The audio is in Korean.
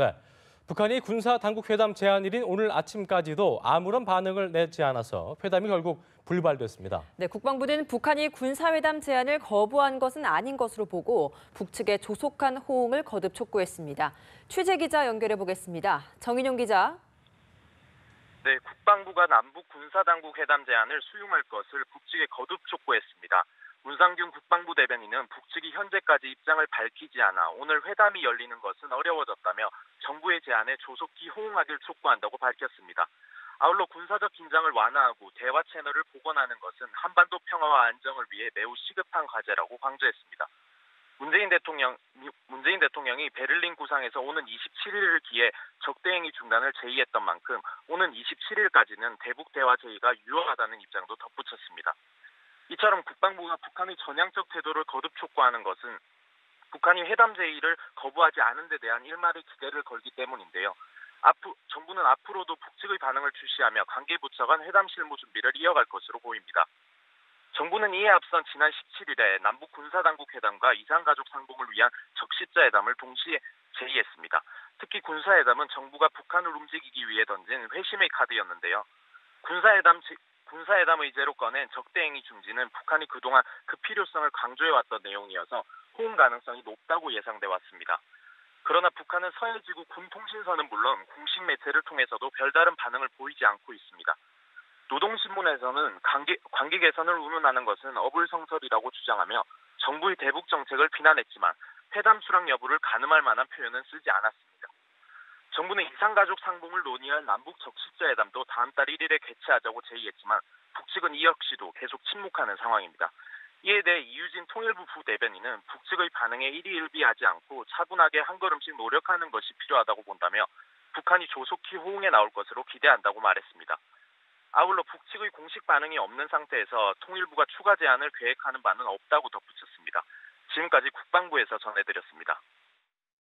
네. 북한이 군사 당국 회담 제안일인 오늘 아침까지도 아무런 반응을 내지 않아서 회담이 결국 불발됐습니다. 네, 국방부는 북한이 군사회담 제안을 거부한 것은 아닌 것으로 보고 북측의 조속한 호응을 거듭 촉구했습니다. 취재 기자 연결해 보겠습니다. 정인용 기자. 네, 국방부가 남북 군사당국 회담 제안을 수용할 것을 북측에 거듭 촉구했습니다. 문상균 국방부 대변인은 북측이 현재까지 입장을 밝히지 않아 오늘 회담이 열리는 것은 어려워졌다며 정부의 제안에 조속히 호응하길 촉구한다고 밝혔습니다. 아울러 군사적 긴장을 완화하고 대화 채널을 복원하는 것은 한반도 평화와 안정을 위해 매우 시급한 과제라고 강조했습니다. 문재인 대통령이 베를린 구상에서 오는 27일을 기해 적대행위 중단을 제의했던 만큼 오는 27일까지는 대북 대화 제의가 유효하다는 입장도 덧붙였습니다. 이처럼 국방부가 북한의 전향적 태도를 거듭 촉구하는 것은 북한이 회담 제의를 거부하지 않은 데 대한 일말의 기대를 걸기 때문인데요. 정부는 앞으로도 북측의 반응을 주시하며 관계부처 간 회담 실무 준비를 이어갈 것으로 보입니다. 정부는 이에 앞선 지난 17일에 남북 군사당국 회담과 이산가족 상봉을 위한 적시자 회담을 동시에 제의했습니다. 특히 군사회담은 정부가 북한을 움직이기 위해 던진 회심의 카드였는데요. 군사회담 의제로 꺼낸 적대행위 중지는 북한이 그동안 그 필요성을 강조해왔던 내용이어서 호응 가능성이 높다고 예상돼 왔습니다. 그러나 북한은 서해지구 군통신선은 물론 공식 매체를 통해서도 별다른 반응을 보이지 않고 있습니다. 노동신문에서는 관계 개선을 운운하는 것은 어불성설이라고 주장하며 정부의 대북 정책을 비난했지만 회담 수락 여부를 가늠할 만한 표현은 쓰지 않았습니다. 정부는 이산가족 상봉을 논의할 남북 적시자 회담도 다음 달 1일에 개최하자고 제의했지만 북측은 이 역시도 계속 침묵하는 상황입니다. 이에 대해 이유진 통일부 부대변인은 북측의 반응에 일희일비하지 않고 차분하게 한 걸음씩 노력하는 것이 필요하다고 본다며 북한이 조속히 호응해 나올 것으로 기대한다고 말했습니다. 아울러 북측의 공식 반응이 없는 상태에서 통일부가 추가 제안을 계획하는 바는 없다고 덧붙였습니다. 지금까지 국방부에서 전해드렸습니다.